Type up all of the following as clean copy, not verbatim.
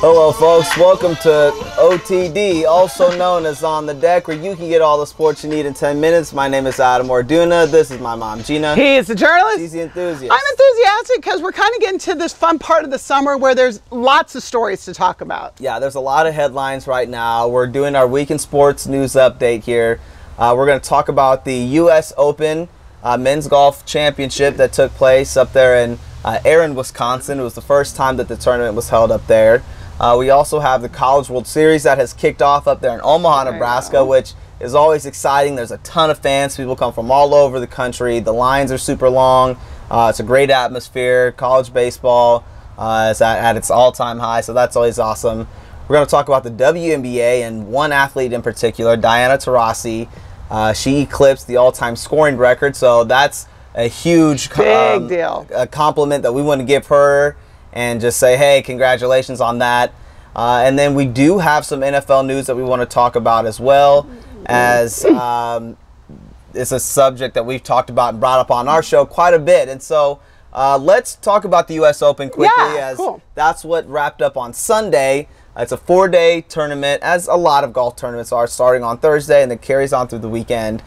Hello folks, welcome to OTD, also known as On the Deck, where you can get all the sports you need in 10 minutes. My name is Adam Orduna, this is my mom Gina. He is the journalist. She's the enthusiast. I'm enthusiastic because we're kind of getting to this fun part of the summer where there's lots of stories to talk about. Yeah, there's a lot of headlines right now. We're doing our weekend sports news update here. We're going to talk about the U.S. Open men's golf championship that took place up there in Erin, Wisconsin. It was the first time that the tournament was held up there. We also have the College World Series that has kicked off up there in Omaha, Nebraska, which is always exciting. There's a ton of fans. People come from all over the country. The lines are super long. It's a great atmosphere. College baseball is at its all-time high, so that's always awesome. We're going to talk about the WNBA and one athlete in particular, Diana Taurasi. She eclipsed the all-time scoring record, so that's a huge big deal. A compliment that we want to give her and just say, hey, congratulations on that. And then we do have some NFL news that we want to talk about as well, as it's a subject that we've talked about and brought up on our show quite a bit. And so let's talk about the U.S. Open quickly, that's what wrapped up on Sunday. It's a 4-day tournament, as a lot of golf tournaments are, starting on Thursday and then carries on through the weekend.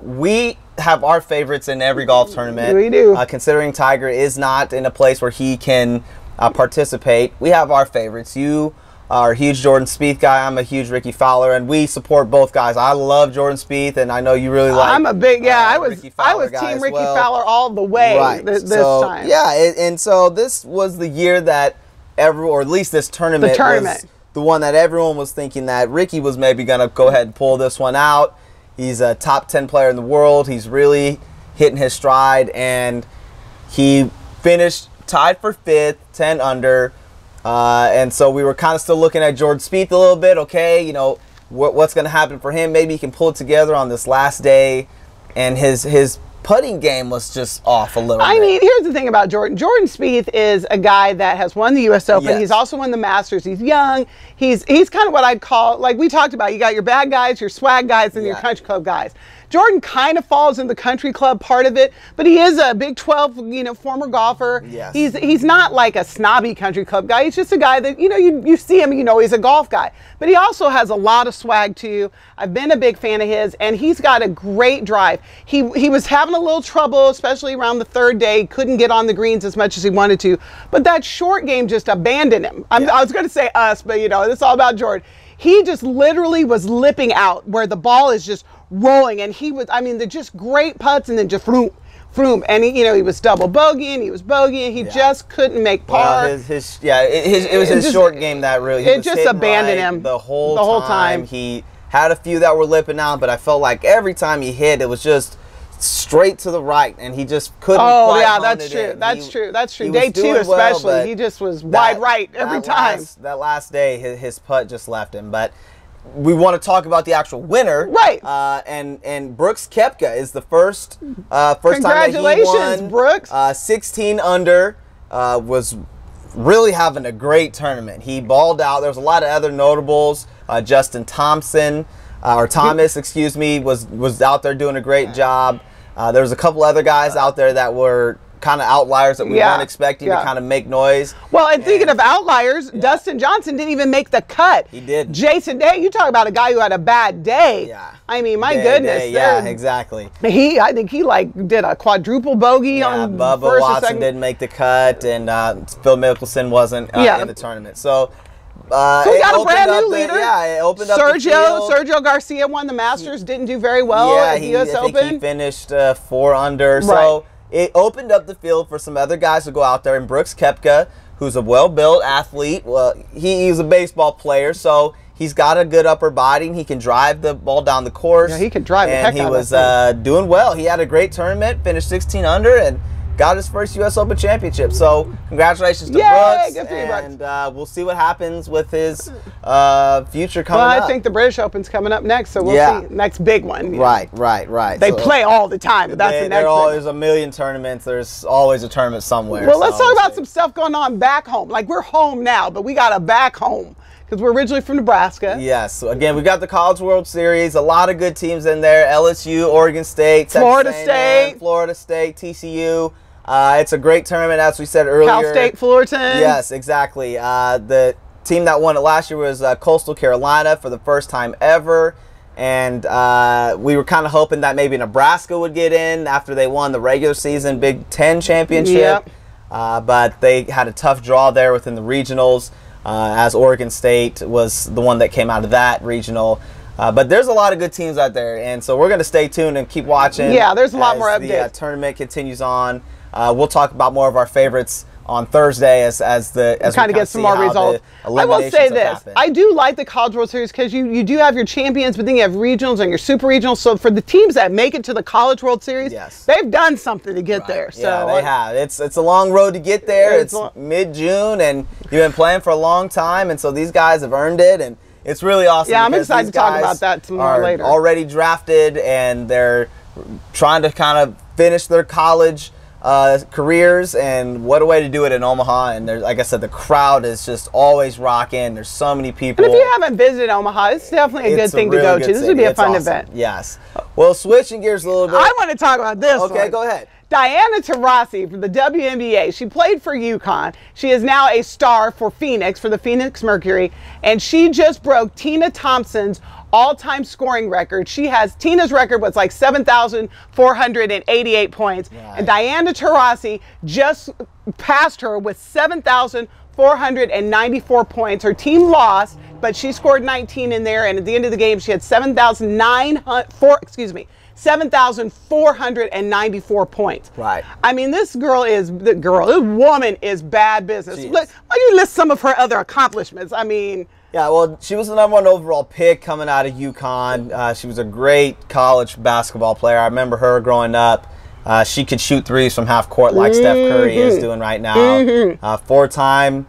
We have our favorites in every golf tournament. We do. Considering Tiger is not in a place where he can participate, we have our favorites. You are a huge Jordan Spieth guy. I'm a huge Ricky Fowler, and we support both guys. I love Jordan Spieth, and I know you really like. I'm a big I was Team Ricky Fowler all the way this time. Yeah, and so this was the year that or at least this tournament was the one that everyone was thinking that Ricky was maybe going to go ahead and pull this one out. He's a top 10 player in the world. He's really hitting his stride, and he finished tied for 5th, 10 under. And so we were kind of still looking at Jordan Spieth a little bit. Okay, you know, what's going to happen for him? Maybe he can pull it together on this last day. And his putting game was just off a little bit. I mean, here's the thing about Jordan. Jordan Spieth is a guy that has won the U.S. Open. Yes. He's also won the Masters. He's young. He's kind of what I'd call, like we talked about, you got your bad guys, your swag guys, and your country club guys. Jordan kind of falls in the country club part of it, but he is a Big 12, former golfer. Yes. He's not like a snobby country club guy. He's just a guy that, you see him, he's a golf guy. But he also has a lot of swag too. I've been a big fan of his, and he's got a great drive. He was having a little trouble, especially around the 3rd day. Couldn't get on the greens as much as he wanted to. But that short game just abandoned him. I was going to say us, but it's all about Jordan. He just literally was lipping out where the ball is just rolling, and he was, they're just great putts, and then just vroom, vroom, and he was double bogeying, he was bogeying, he just couldn't make par. Well, it was his short game that really, it just abandoned him the whole time. He had a few that were lipping out, but I felt like every time he hit, it was just straight to the right, and he just couldn't quite that's true. That's true. Day 2 especially, he just was wide right every time. That last day, his putt just left him, but we want to talk about the actual winner, right? And Brooks Koepka is the first time that he won. Congratulations, Brooks. 16 under, was really having a great tournament. He balled out. There was a lot of other notables. Justin Thomas, excuse me, was out there doing a great job. There was a couple other guys out there that were kind of outliers that we weren't expecting to kind of make noise. Well, and thinking of outliers, Dustin Johnson didn't even make the cut. He did. Jason Day, you talk about a guy who had a bad day. Yeah. I mean, my goodness. Yeah, exactly. I think he did a quadruple bogey on Bubba Watson didn't make the cut, and Phil Mickelson wasn't in the tournament. So we got a brand new leader. It opened up the field. Sergio Garcia won the Masters, didn't do very well at the U.S. Open. I think he finished 4 under. Right. So it opened up the field for some other guys to go out there. And Brooks Koepka, who's a well-built athlete, well, he's a baseball player, so he's got a good upper body, and he can drive the ball down the course. Yeah, he can drive the heck out of it. And he was doing well. He had a great tournament, finished 16 under, and got his first U.S. Open championship. So congratulations to Brooks, good for you, Brooks. And we'll see what happens with his future coming up. Well, I think the British Open's coming up next, so we'll see. Next big one. Right. They play all the time, but that's the next one. There's a million tournaments. There's always a tournament somewhere. Well, let's talk about some stuff going on back home. Like, we're home now, but we got a back home, because we're originally from Nebraska. Yes. So again, we got the College World Series. A lot of good teams in there. LSU, Oregon State, Florida State, TCU. It's a great tournament, as we said earlier. Cal State Fullerton. Yes, exactly. The team that won it last year was Coastal Carolina for the first time ever. And we were kind of hoping that maybe Nebraska would get in after they won the regular season Big Ten championship. Yep. But they had a tough draw there within the regionals, as Oregon State was the one that came out of that regional. But there's a lot of good teams out there, and so we're going to stay tuned and keep watching. Yeah, there's a lot more updates. The tournament continues on. We'll talk about more of our favorites on Thursday as we kind of get some more results. I will say this: I do like the College World Series because you do have your champions, but then you have regionals and your super regionals. So for the teams that make it to the College World Series, they've done something to get there. So yeah, they have. It's a long road to get there. It's mid-June, and you've been playing for a long time, and so these guys have earned it, and it's really awesome. Yeah, I'm excited to talk about that tomorrow later. Already drafted, and they're trying to kind of finish their college careers, and what a way to do it in Omaha. And there's, like I said, the crowd is just always rocking. There's so many people. And if you haven't visited Omaha, it's definitely a good thing to go to. This would be a fun event. Yes. Well, switching gears a little bit. I want to talk about this one. Okay, go ahead. Diana Taurasi from the WNBA. She played for UConn. She is now a star for Phoenix, for the Phoenix Mercury, and she just broke Tina Thompson's all-time scoring record. Tina's record was like 7,488 points, and Diana Taurasi just passed her with 7,494 points. Her team lost, but she scored 19 in there, and at the end of the game, she had 7,494 points. Right. I mean, this woman is bad business. Look, why don't you list some of her other accomplishments? I mean, yeah, well, she was the #1 overall pick coming out of UConn. She was a great college basketball player. I remember her growing up. She could shoot threes from half court like Steph Curry is doing right now. Four-time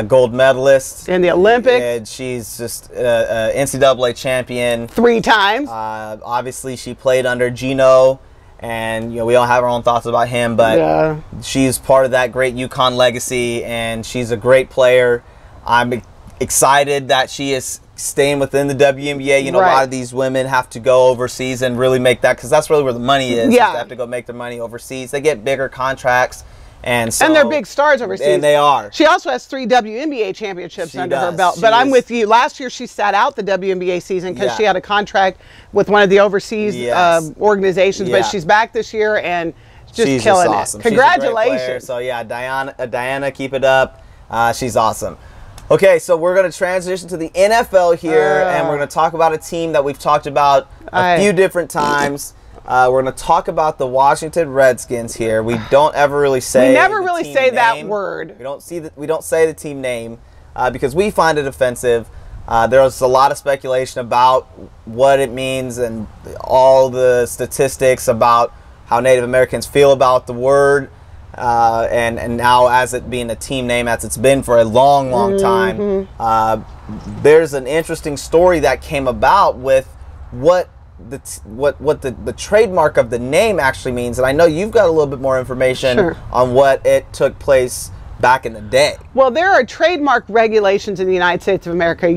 gold medalist in the Olympics. And she's just an NCAA champion 3 times. Obviously, she played under Gino, and we all have our own thoughts about him, but she's part of that great UConn legacy, and she's a great player. I'm excited that she is staying within the WNBA. A lot of these women have to go overseas and really make that, because that's really where the money is. They have to go make their money overseas. They get bigger contracts. And they're big stars overseas. And they are. She also has 3 WNBA championships under her belt. But I'm with you. Last year she sat out the WNBA season because she had a contract with one of the overseas organizations. But she's back this year and she's killing awesome. it. Congratulations. She's a great player. So Diana, keep it up. She's awesome. Okay, so we're going to transition to the NFL here, and we're going to talk about a team that we've talked about a few different times. We're going to talk about the Washington Redskins here. We don't ever really say. We never really say that word. We don't say the team name because we find it offensive. There's a lot of speculation about what it means and all the statistics about how Native Americans feel about the word. And now, as it being a team name, as it's been for a long time, there's an interesting story that came about with what the trademark of the name actually means. And I know you've got a little bit more information on what it took place back in the day. Well, there are trademark regulations in the United States of America.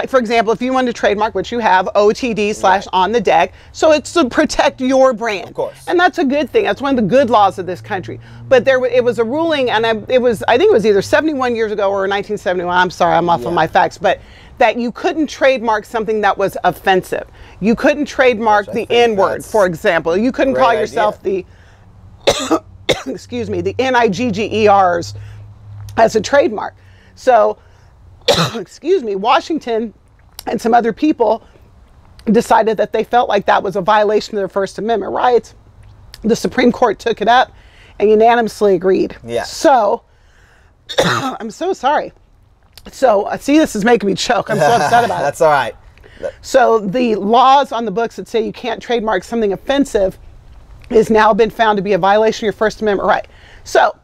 For example, if you wanted to trademark, which you have, OTD / on the deck, so it's to protect your brand. Of course. And that's a good thing. That's one of the good laws of this country. But it was a ruling, and I think it was either 71 years ago or 1971. I'm sorry, I'm off on my facts, but that you couldn't trademark something that was offensive. You couldn't trademark the N-word, for example. You couldn't call yourself the excuse me, the NIGGERs as a trademark. So, excuse me, Washington and some other people decided that they felt like that was a violation of their First Amendment rights. The Supreme Court took it up and unanimously agreed. Yeah. So, I'm so sorry. So, see, this is making me choke. I'm so upset about it. That's all right. So, the laws on the books that say you can't trademark something offensive has now been found to be a violation of your First Amendment right. So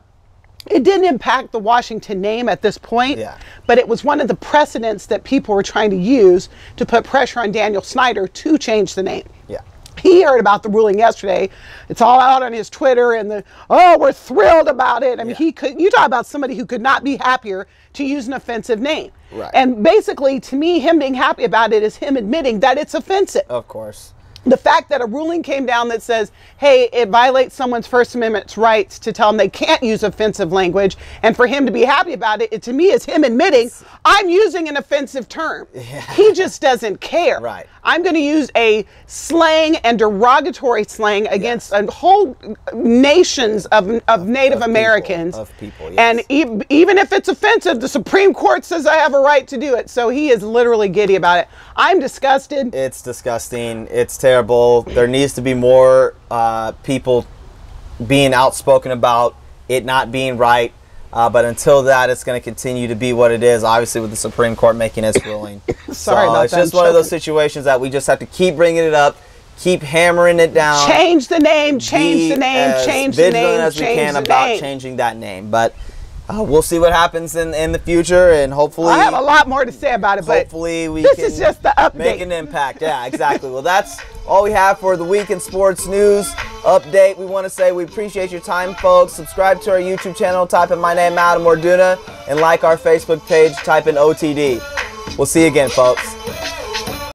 it didn't impact the Washington name at this point, but it was one of the precedents that people were trying to use to put pressure on Daniel Snyder to change the name. Yeah. He heard about the ruling yesterday. It's all out on his Twitter, and we're thrilled about it. I mean, you talk about somebody who could not be happier to use an offensive name. Right. And basically, to me, him being happy about it is him admitting that it's offensive. Of course. The fact that a ruling came down that says, hey, it violates someone's First Amendment rights to tell them they can't use offensive language, and for him to be happy about it, to me is him admitting, I'm using an offensive term. Yeah. He just doesn't care. Right. I'm going to use a slang and derogatory slang against a whole nations of Native Americans. Of people, yes. And even if it's offensive, the Supreme Court says I have a right to do it. So he is literally giddy about it. I'm disgusted. It's disgusting. It's terrible. There needs to be more people being outspoken about it not being right. But until that, it's going to continue to be what it is, obviously, with the Supreme Court making its ruling. Sorry about it's that. just one of those situations that we just have to keep bringing it up, keep hammering it down. Change the name, change the name, change the name, as we can about changing that name. But we'll see what happens in the future, and hopefully I have a lot more to say about it, but hopefully this is just the update. Make an impact. Yeah, exactly. Well, that's all we have for the Week in Sports News update. We want to say we appreciate your time, folks. Subscribe to our YouTube channel, type in my name, Adam Orduna, and like our Facebook page, type in OTD. We'll see you again, folks.